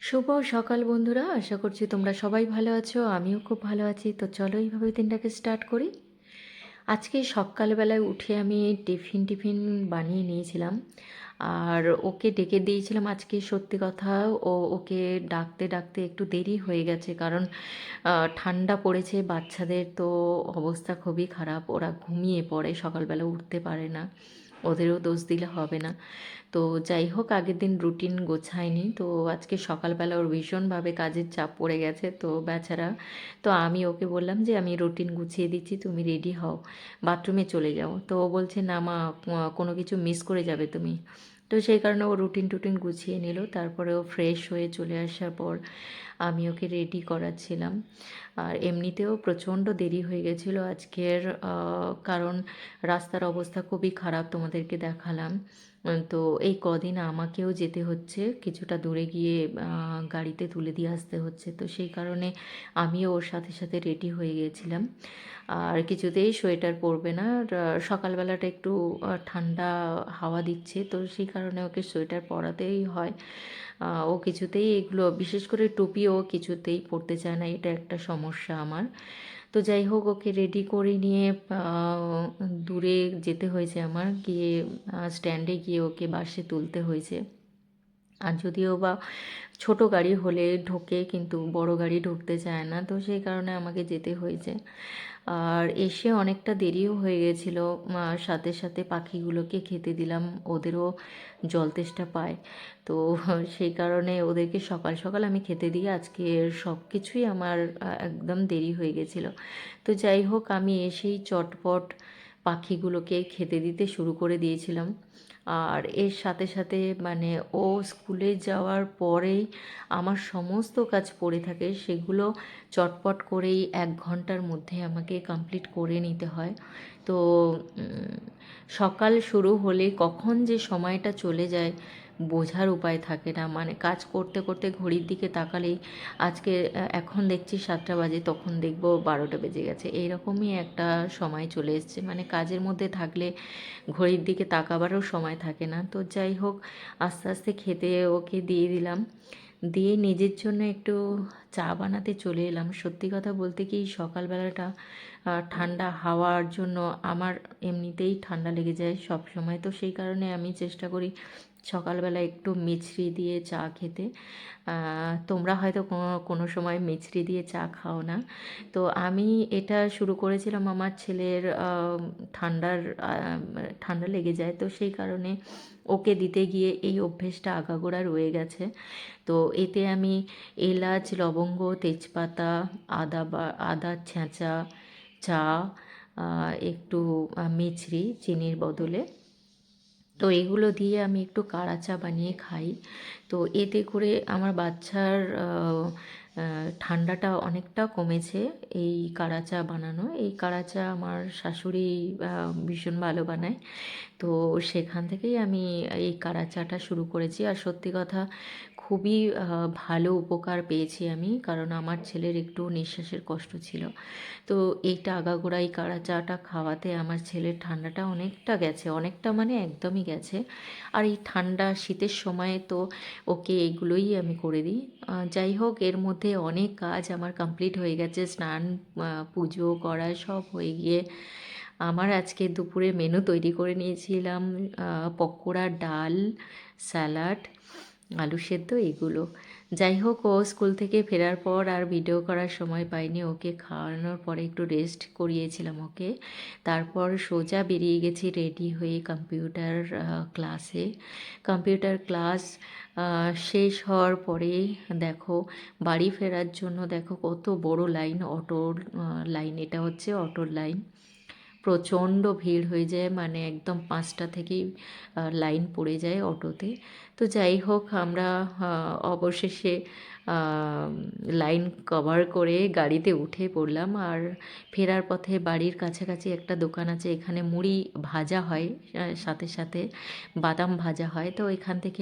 শুভ সকাল বন্ধুরা, আশা করছি তোমরা সবাই ভালো আছো। আমিও খুব ভালো আছি। তো চলো এইভাবে দিনটাকে স্টার্ট করি। আজকে সকালবেলায় উঠে আমি টিফিন বানিয়ে নিয়েছিলাম, আর ওকে ডেকে দিয়েছিলাম। আজকে সত্যি কথা, ওকে ডাকতে ডাকতে একটু দেরি হয়ে গেছে, কারণ ঠান্ডা পড়েছে বাচ্চাদের, তো অবস্থা খুবই খারাপ। ওরা ঘুমিয়ে পড়ে, সকালবেলা উঠতে পারে না। ওদেরও দোষ দিলে হবে না। তো যাই হোক, আগের দিন রুটিন গোছায়নি, তো আজকে সকালবেলা ওর ভীষণভাবে কাজের চাপ পড়ে গেছে, তো বেচারা। তো আমি ওকে বললাম যে আমি রুটিন গুছিয়ে দিচ্ছি, তুমি রেডি হও, বাথরুমে চলে যাও। তো ও বলছে না মা, কোনো কিছু মিস করে যাবে তুমি। তো সেই কারণে ও রুটিন টুটিন গুছিয়ে নিল। তারপরে ও ফ্রেশ হয়ে চলে আসার পর আমি ওকে রেডি করাচ্ছিলাম। আর এমনিতেও প্রচণ্ড দেরি হয়ে গেছিলো আজকের, কারণ রাস্তার অবস্থা খুবই খারাপ, তোমাদেরকে দেখালাম। তো এই কদিন আমাকেও যেতে হচ্ছে, কিছুটা দূরে গিয়ে গাড়িতে তুলে দিয়ে আসতে হচ্ছে। তো সেই কারণে আমিও ওর সাথে সাথে রেডি হয়ে গিয়েছিলাম। আর কিছুতেই সোয়েটার পরবে না। আর সকালবেলাটা একটু ঠান্ডা হাওয়া দিচ্ছে, তো সেই কারণে ওকে সোয়েটার পরাতেই হয়। ও কিছুতেই এগুলো, বিশেষ করে টুপি, ও কিছুতেই পরতে চায় না, এটা একটা সমস্যা আমার। তো যাই হোক, ওকে রেডি করে নিয়ে দূরে যেতে হয়েছে আমার, গিয়ে স্ট্যান্ডে গিয়ে ওকে বাসে তুলতে হয়েছে। আর যদিও বা ছোট গাড়ি হলে ঢোকে, কিন্তু বড় গাড়ি ঢুকতে চায় না, তো সেই কারণে আমাকে যেতে হয়েছে। আর এসে অনেকটা দেরিও হয়ে গেছিলো। সাথে সাথে পাখিগুলোকে খেতে দিলাম, ওদেরও জল তেষ্টা পায়। তো সেই কারণে ওদেরকে সকাল সকাল আমি খেতে দিয়ে আজকে সব কিছুই আমার একদম দেরি হয়ে গেছিলো। তো যাই হোক, আমি এসেই চটপট পাখিগুলোকে খেতে দিতে শুরু করে দিয়েছিলাম। আর এর সাথে সাথে মানে ও স্কুলে যাওয়ার পরেই আমার সমস্ত কাজ পড়ে থাকে, সেগুলো চটপট করেই 1 ঘন্টার মধ্যে আমাকে কমপ্লিট করে নিতে হয়। তো সকাল শুরু হলে কখন যে সময়টা চলে যায় বোঝার উপায় থাকে না। মানে কাজ করতে করতে ঘড়ির দিকে তাকালেই আজকে এখন দেখছি 7টা বাজে, তখন দেখবো 12টা বেজে গেছে, এইরকমই একটা সময় চলে এসছে। মানে কাজের মধ্যে থাকলে ঘড়ির দিকে তাকাবারও সময় থাকে না। তো যাই হোক, আস্তে আস্তে খেতে ওকে দিয়ে দিলাম, দিয়ে নিজের জন্য একটু চা বানাতে চলে এলাম। সত্যি কথা বলতে কি, সকালবেলাটা ঠান্ডা হাওয়ার জন্য আমার এমনিতেই ঠান্ডা লেগে যায় সব সময়। তো সেই কারণে আমি চেষ্টা করি সকালবেলা একটু মিছরি দিয়ে চা খেতে। তোমরা হয়তো কোনো কোনো সময় মিছরি দিয়ে চা খাও না। তো আমি এটা শুরু করেছিলাম, আমার ছেলের ঠান্ডা লেগে যায়, তো সেই কারণে ওকে দিতে গিয়ে এই অভ্যেসটা আগাগোড়া রয়ে গেছে। তো এতে আমি এলাচ, লবঙ্গ, তেজপাতা, আদা ছেঁচা, চা, একটু মিছরি চিনির বদলে, তো এগুলো দিয়ে আমি একটু কাড়া চা বানিয়ে খাই। তো এতে করে আমার বাচ্চার ঠান্ডাটা অনেকটা কমেছে। এই কাড়া চা বানানো, এই কাড়া চা আমার শাশুড়ি ভীষণ ভালো বানায়। তো সেখান থেকেই আমি এই কাড়া চাটা শুরু করেছি। আর সত্যি কথা, খুবই ভালো উপকার পেয়েছি আমি, কারণ আমার ছেলের একটু নিঃশ্বাসের কষ্ট ছিল। তো এইটা আগাগোড়া এই কাড়া চাটা খাওয়াতে আমার ছেলের ঠান্ডাটা অনেকটা গেছে, অনেকটা মানে একদমই গেছে। আর এই ঠান্ডা শীতের সময়ে তো ওকে এগুলোই আমি করে দিই। যাই হোক, এর মধ্যে অনেক কাজ আমার কমপ্লিট হয়ে গেছে, স্নান, পুজো করা সব হয়ে গিয়ে আমার আজকে দুপুরে মেনু তৈরি করে নিয়েছিলাম, পকোড়া, ডাল, স্যালাড, আলু সেদ্ধ, এগুলো। যাই হোক, ও স্কুল থেকে ফেরার পর আর ভিডিও করার সময় পাইনি। ওকে খাওয়ানোর পরে একটু রেস্ট করিয়েছিলাম ওকে। তারপর সোজা বেরিয়ে গেছি রেডি হয়ে কম্পিউটার ক্লাসে। কম্পিউটার ক্লাস শেষ হওয়ার পরে দেখো, বাড়ি ফেরার জন্য দেখো কত বড় লাইন, অটোর লাইন, এটা হচ্ছে অটোর লাইন। প্রচণ্ড ভিড় হয়ে যায়, মানে একদম 5টা থেকেই লাইন পড়ে যায় অটোতে। তো যাই হোক, আমরা অবশেষে লাইন কভার করে গাড়িতে উঠে পড়লাম। আর ফেরার পথে বাড়ির কাছাকাছি একটা দোকান আছে, এখানে মুড়ি ভাজা হয়, সাথে সাথে বাদাম ভাজা হয়। তো এখান থেকে